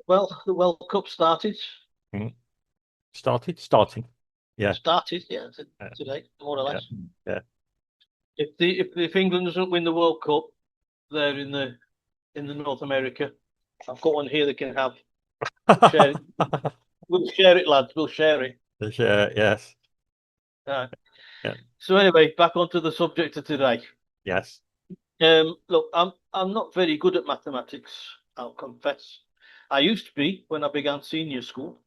Well, the World Cup started. Mm. Starting. Yeah, Started, yeah, yeah, today, more or yeah, less. yeah. If England doesn't win the World Cup, they're in the North America. I've got one here that can have. We'll share it. We'll share it, lads. We'll share it. Yeah, yes, Right. yeah, So anyway, back onto the subject of today. yes. Look, I'm not very good at mathematics. I'll confess. I used to be when I began senior school.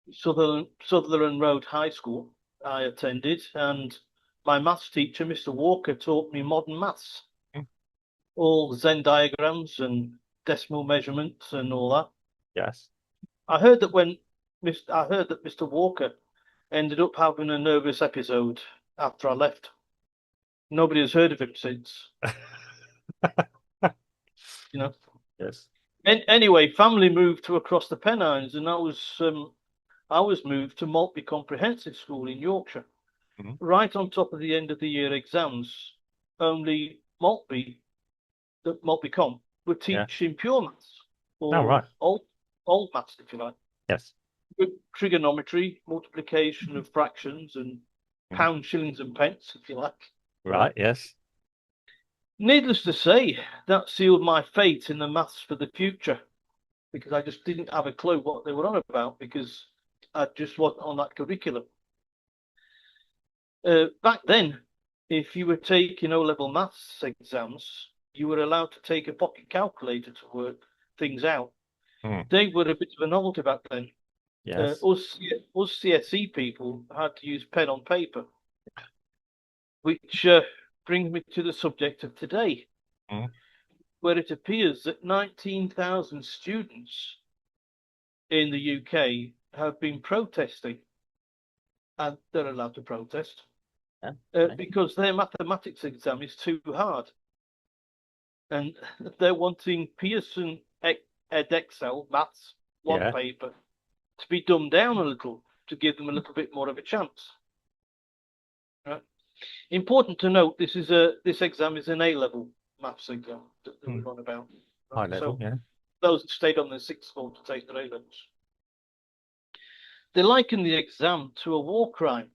Sutherland Road High School I attended, and my maths teacher, Mr. Walker, taught me modern maths, Mm. all Venn diagrams and decimal measurements and all that. Yes. I heard that Mr. Walker ended up having a nervous episode after I left. Nobody has heard of him since, you know. Yes. Anyway, family moved to across the Pennines, and I was moved to Maltby Comprehensive School in Yorkshire, Mhm. right on top of the end of the year exams. Only the Maltby Com, were Yeah. teaching pure maths Oh, or right. old maths, if you like, Yes. with trigonometry, multiplication of fractions, and Mhm. pounds, shillings, and pence, if you like. Right. Right. Yes. Needless to say, that sealed my fate in the maths for the future because I just didn't have a clue what they were on about because I just wasn't on that curriculum. Back then, if you were taking O-level maths exams, you were allowed to take a pocket calculator to work things out. Mm. They were a bit of a novelty back then. Yes. Us CSE people had to use pen on paper, which brings me to the subject of today, Mm. where it appears that 19,000 students in the UK have been protesting, and they're allowed to protest, Yeah. Okay. because their mathematics exam is too hard. And they're wanting Pearson Edexcel maths one Yeah. paper to be dumbed down a little to give them a little bit more of a chance. Right? Important to note, this exam is an A-level maths exam that they Mm. were on about. High Right? level. So Yeah. those that stayed on the sixth form to take their A-levels. They liken the exam to a war crime,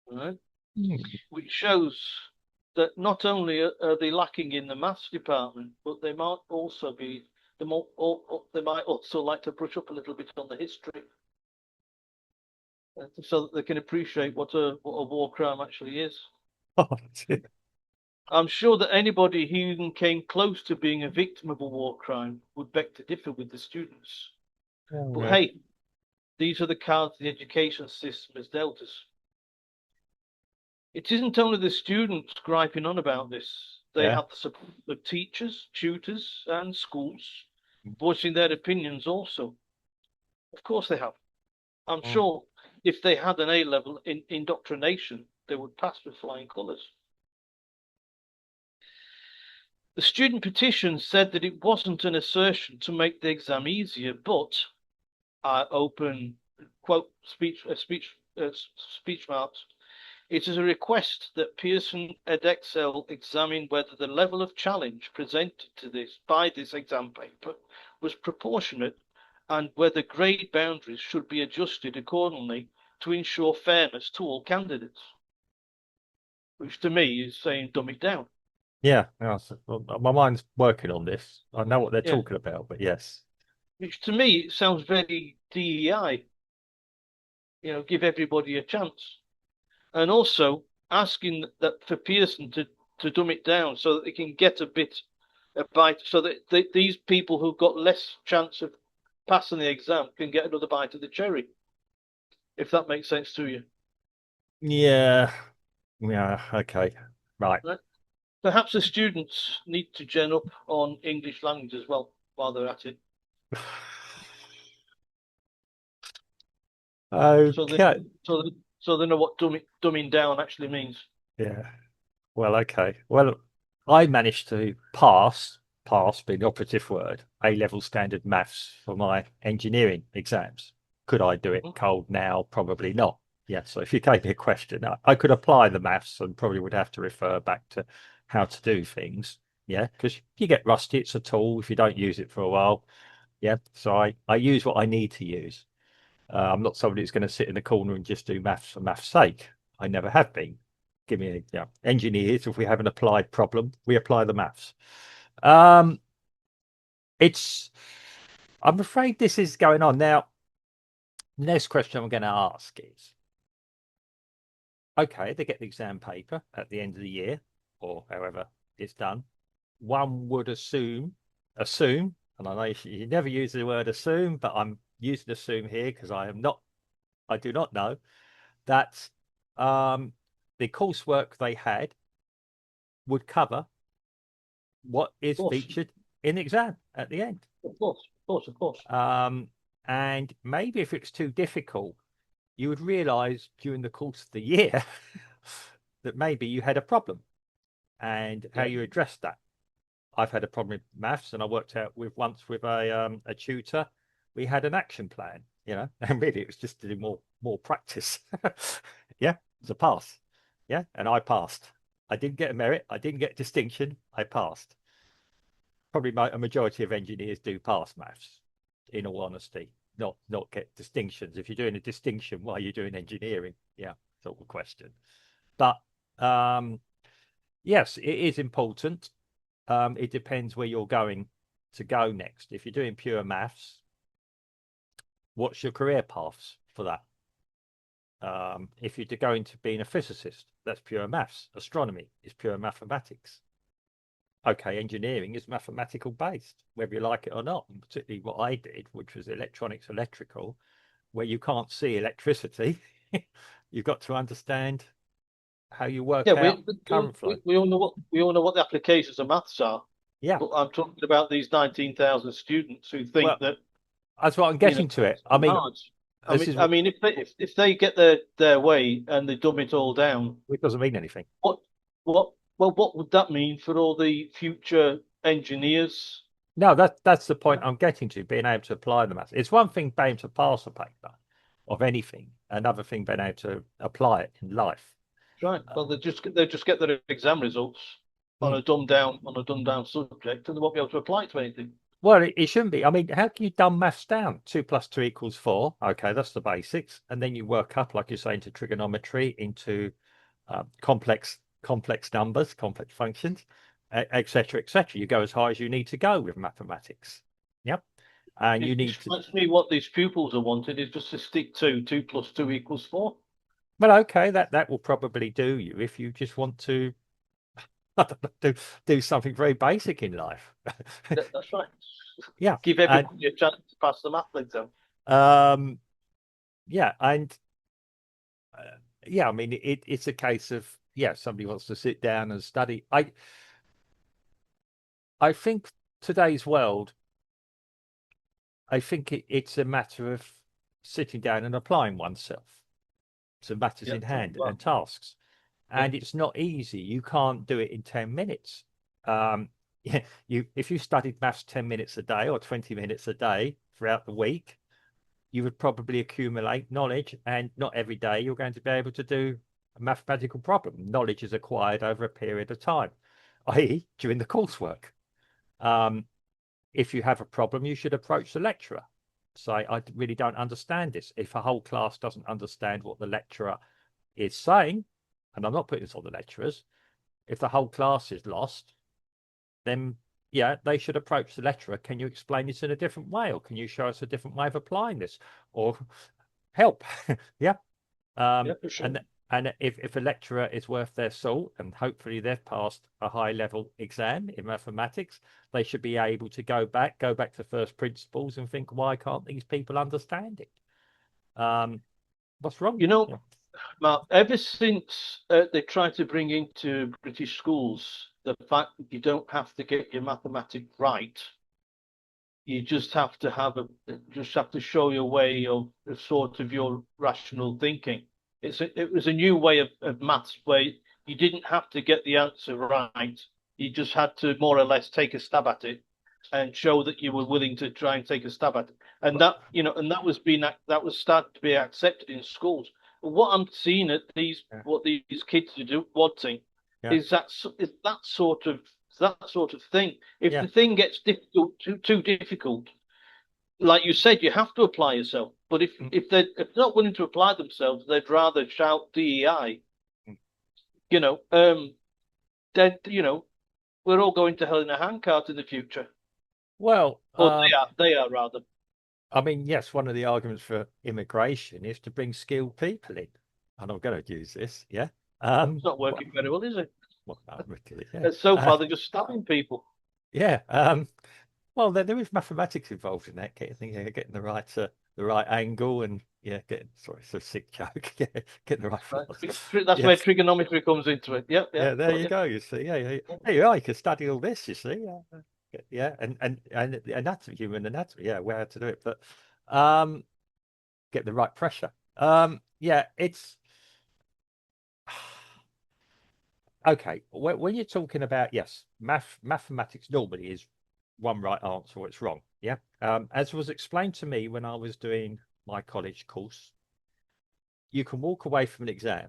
right? Mm. Which shows that not only are they lacking in the maths department, but they might also like to brush up a little bit on the history, so that they can appreciate what a war crime actually is. Oh, dear. I'm sure that anybody who even came close to being a victim of a war crime would beg to differ with the students. Oh, But yeah. hey, these are the cards the education system has dealt us. It isn't only the students griping on about this. They Yeah. have the support of teachers, tutors, and schools voicing their opinions also. Of course they have. I'm Mm. sure if they had an A level in indoctrination, they would pass with flying colours. The student petition said that it wasn't an assertion to make the exam easier, but open quote speech marks. It is a request that Pearson Edexcel examine whether the level of challenge presented to this by this exam paper was proportionate and whether grade boundaries should be adjusted accordingly to ensure fairness to all candidates. Which to me is saying dumb it down. Yeah. Yeah. Well, my mind's working on this. I know what they're Yeah. talking about, but yes. Which to me it sounds very DEI, give everybody a chance. And also asking that for Pearson to dumb it down so that they can get a bite, so that these people who've got less chance of passing the exam can get another bite of the cherry, if that makes sense to you. Yeah. Yeah. Okay. Right. Right? Perhaps the students need to gen up on English language as well while they're at it, so they Okay. so they know what dumbing down actually means. Yeah. Well, okay. Well, I managed to pass being the operative word, A-level standard maths for my engineering exams. Could I do it Mhm. cold now? Probably not. Yeah. So if you gave me a question, I could apply the maths and probably would have to refer back to how to do things. Yeah, because you get rusty. It's a tool if you don't use it for a while. Yeah, so I use what I need to use. I'm not somebody who's going to sit in the corner and just do maths for maths' sake. I never have been. Give me a, yeah. Engineers, if we have an applied problem, we apply the maths. Um, it's. I'm afraid this is going on now. The next question I'm going to ask is, okay, they get the exam paper at the end of the year, or however it's done. One would assume, and I know you never use the word assume, but I'm using assume here because I do not know that the coursework they had would cover what is Of course, featured in the exam at the end. of course, of course, of course. And maybe if it's too difficult, you would realize during the course of the year that maybe you had a problem and how Yeah. you addressed that. I've had a problem with maths, and I worked out with once with a tutor. We had an action plan, and really it was just to do more practice. Yeah, it was a pass. Yeah, and I passed. I didn't get a merit. I didn't get distinction. I passed. Probably a majority of engineers do pass maths, in all honesty, not get distinctions. If you're doing a distinction, why are you doing engineering? Yeah, sort of question. But yes, it is important. It depends where you're going to go next. If you're doing pure maths, what's your career paths for that? If you're going to being a physicist, that's pure maths. Astronomy is pure mathematics. Okay, engineering is mathematical based, whether you like it or not. And particularly what I did, which was electronics, electrical, where you can't see electricity, you've got to understand how you Yeah, work out current flow. we all know what the applications of maths are. Yeah. But I'm talking about these 19,000 students who think Well, that that's what I'm getting to it. it's I too mean, hard. this is I what mean, if they get their way and they dumb it all down, it doesn't mean anything. what what would that mean for all the future engineers? No, that's the point I'm getting to, being able to apply the maths. It's one thing being able to pass a paper of anything, another thing being able to apply it in life. Right. Well, they just get their exam results Hmm. on a dumbed down subject, and they won't be able to apply it to anything. Well, it shouldn't be. I mean, how can you dumb maths down? 2 + 2 = 4. Okay, that's the basics. And then you work up, like you're saying, to trigonometry, into complex numbers, complex functions, etc., etc. You go as high as you need to go with mathematics. Yep. And you It need to. strikes me what these pupils are wanted is just to stick to 2 + 2 = 4. Well, okay, that will probably do you if you just want to I don't know, do something very basic in life. That's right. Yeah. Give And everybody a chance to pass the math exam. um yeah, and yeah, I mean it's a case of, yeah, somebody wants to sit down and study. I think today's world, I think it's a matter of sitting down and applying oneself to matters Yeah. in hand Well, and tasks. yeah. And it's not easy. You can't do it in 10 minutes. Yeah, if you studied maths 10 minutes a day or 20 minutes a day throughout the week, you would probably accumulate knowledge, and not every day you're going to be able to do a mathematical problem. Knowledge is acquired over a period of time, i.e., during the coursework. Um, if you have a problem, you should approach the lecturer. Say, I really don't understand this. If a whole class doesn't understand what the lecturer is saying, and I'm not putting this on the lecturers, if the whole class is lost, then yeah, they should approach the lecturer. Can you explain this in a different way, or can you show us a different way of applying this, or help? Yeah. Yeah, for sure. And if a lecturer is worth their salt, and hopefully they've passed a high level exam in mathematics, they should be able to go back to first principles and think, why can't these people understand it? What's wrong? You know, Yeah. Mark, ever since they tried to bring into British schools the fact that you don't have to get your mathematics right, you just have to show your way of sort of your rational thinking. It was a new way of maths where you didn't have to get the answer right. You just had to more or less take a stab at it and show that you were willing to try and take a stab at it. And But that was starting to be accepted in schools. But what I'm seeing at yeah, what these kids are wanting yeah. is that sort of that sort of thing. If Yeah. the thing gets difficult, too difficult, like you said, you have to apply yourself. But Mm. if they're not willing to apply themselves, they'd rather shout DEI. Mm. You know, then we're all going to hell in a handcart in the future, Well, or they are rather. I mean, yes, one of the arguments for immigration is to bring skilled people in, and I'm going to use this, yeah. It's not working very well, is it? Well, not really, yeah. So far, they're just stabbing people. Yeah. Well, there is mathematics involved in that, getting the right angle and getting sorry, it's a sick joke. Yeah, getting the right Right? philosophy. That's where Yes. trigonometry comes into it. Yep, Yeah, yep, there got you you. go. You see, yeah. There you are. You can study all this. You see, yeah, and the anatomy, human anatomy, yeah, where to do it, but um, get the right pressure. Yeah, it's okay. When you're talking about yes, mathematics normally is one right answer or it's wrong. Yeah. As was explained to me when I was doing my college course, you can walk away from an exam,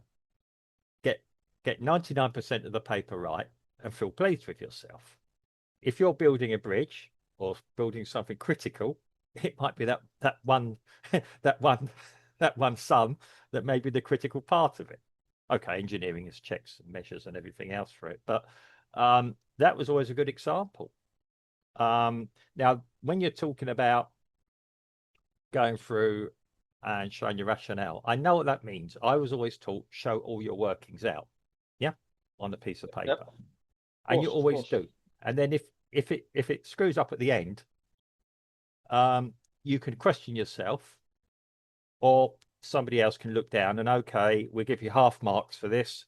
get 99% of the paper right, and feel pleased with yourself. If you're building a bridge or building something critical, it might be that one that one that one sum that may be the critical part of it. Okay, engineering has checks and measures and everything else for it, but that was always a good example. Now, when you're talking about going through and showing your rationale, I know what that means. I was always taught show all your workings out, yeah, on a piece of paper, Yep, of and you course, of always course. do. And then if it screws up at the end, you can question yourself, or somebody else can look down and okay, we'll give you half marks for this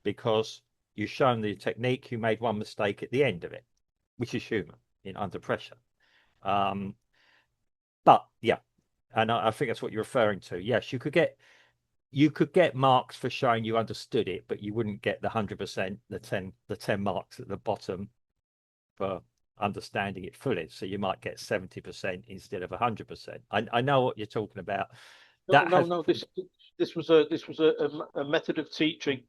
because you've shown the technique. You made one mistake at the end of it, which is human in under pressure. But yeah, and I think that's what you're referring to. Yes, you could get marks for showing you understood it, but you wouldn't get the 100%, the 10 marks at the bottom for understanding it fully. So you might get 70% instead of 100%. I know what you're talking about. No, That no, has, no. This was a method of teaching,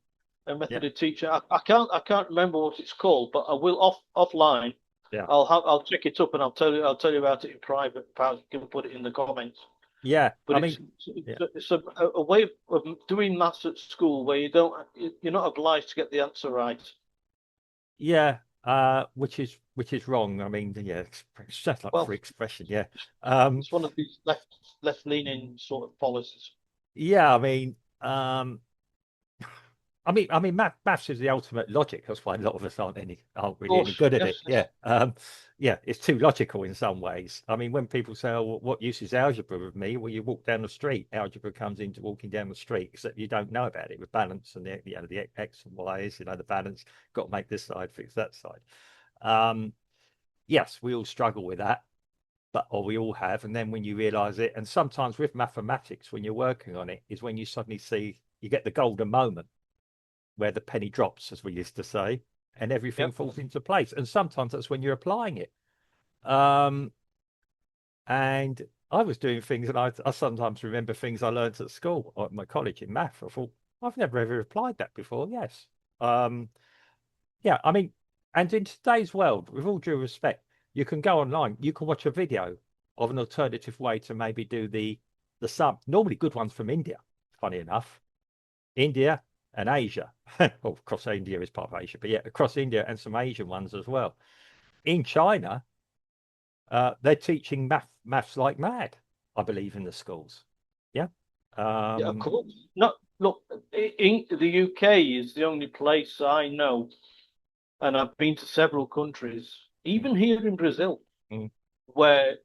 a yeah, method of teaching. I can't remember what it's called, but I will offline. yeah, I'll check it up and I'll tell you about it in private. Perhaps you can put it in the comments. yeah. But I it's mean, yeah, it's a way of doing maths at school where you're not obliged to get the answer right. yeah. Which is wrong. I mean, yeah, it's just like Well, free expression. Yeah, it's, um, it's one of these left leaning sort of policies. yeah. I mean, maths is the ultimate logic. That's why a lot of us aren't Of really any course, good at yes, it. yes. Yeah, yeah, it's too logical in some ways. I mean, when people say, "Oh, what use is algebra with me?" Well, you walk down the street. Algebra comes into walking down the street, except you don't know about it with balance and the x and y's. The balance. Got to make this side fix that side. Um, yes, we all struggle with that, or we all have. And then when you realize it, and sometimes with mathematics, when you're working on it, is when you suddenly see you get the golden moment where the penny drops, as we used to say, and everything Yep. falls into place. And sometimes that's when you're applying it. Um, and I was doing things, and I sometimes remember things I learned at school or at my college in math. I thought, I've never ever applied that before. Yes. Yeah, I mean, and in today's world, with all due respect, you can go online, you can watch a video of an alternative way to maybe do the sum. Normally good ones from India, funny enough. India and Asia. Well, of course, India is part of Asia, but yeah, across India and some Asian ones as well. In China, they're teaching maths like mad, I believe, in the schools. Yeah. Yeah, of Um, course. No, look, the UK is the only place I know, and I've been to several countries, even here in Brazil, mm, where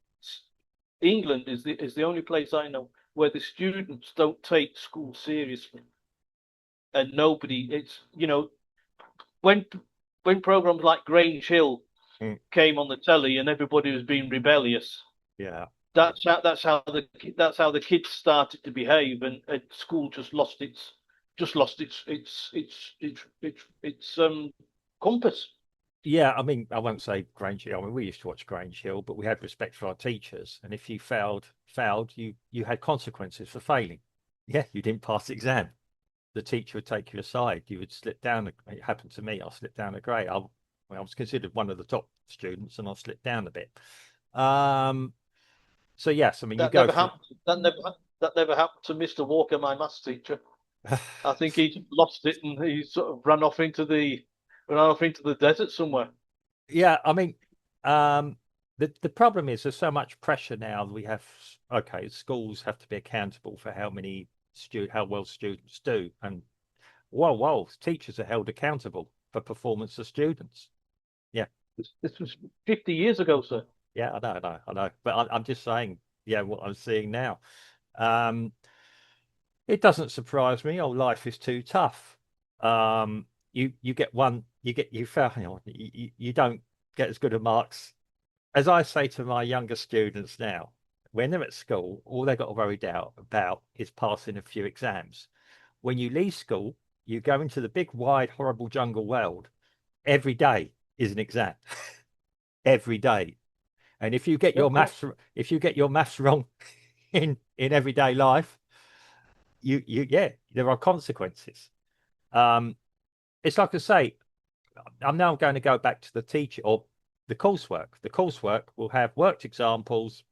England is the only place I know where the students don't take school seriously, and nobody. It's when when programs like Grange Hill mm, came on the telly and everybody was being rebellious. yeah. That's how the kids started to behave, and school just lost its compass. Yeah, I mean, I won't say Grange Hill. I mean, we used to watch Grange Hill, but we had respect for our teachers. And if you failed, you had consequences for failing. Yeah, you didn't pass the exam. The teacher would take you aside. You would slip down. It happened to me. I'll slip down a grade. Well, I was considered one of the top students, and I slipped down a bit. So yes, I mean, you That go never through. happened. That never happened to Mr. Walker, my maths teacher. I think he lost it and he sort of ran off into the desert somewhere. Yeah, I mean, um, the problem is there's so much pressure now. We have, okay, schools have to be accountable for how well students do, and whoa, teachers are held accountable for performance of students. Yeah, This was 50 years ago, sir. yeah, I know, but I'm just saying, yeah, what I'm seeing now. Um, it doesn't surprise me. Oh, life is too tough. You get one, you fail, you don't get as good a marks. As I say to my younger students now, when they're at school, all they've got to worry about is passing a few exams. When you leave school, you go into the big, wide, horrible jungle world. Every day is an exam. Every day. And Yeah, of course. if you get your maths wrong in everyday life, yeah, there are consequences. Um, it's like I say, I'm now going to go back to the teacher or the coursework. The coursework will have worked examples,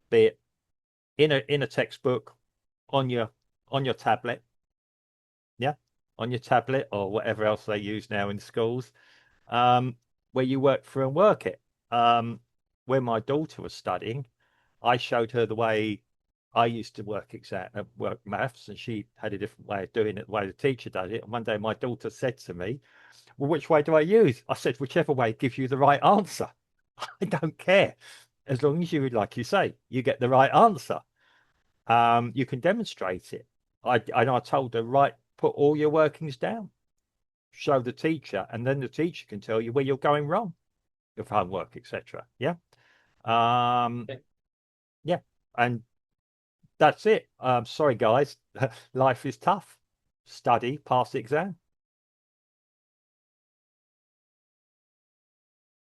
be it in a textbook, on your tablet, yeah, on your tablet or whatever else they use now in schools, um, where you work through and work it. When my daughter was studying, I showed her the way I used to work maths, and she had a different way of doing it, the way the teacher does it. And one day my daughter said to me, "Well, which way do I use?" I said, "Whichever way gives you the right answer. I don't care. As long as you, like you say, you get the right answer. You can demonstrate it." I told her, right, put all your workings down, show the teacher, and then the teacher can tell you where you're going wrong with homework, etc. Yeah. Um, Okay. yeah. And that's it. Sorry, guys. Life is tough. Study, pass the exam.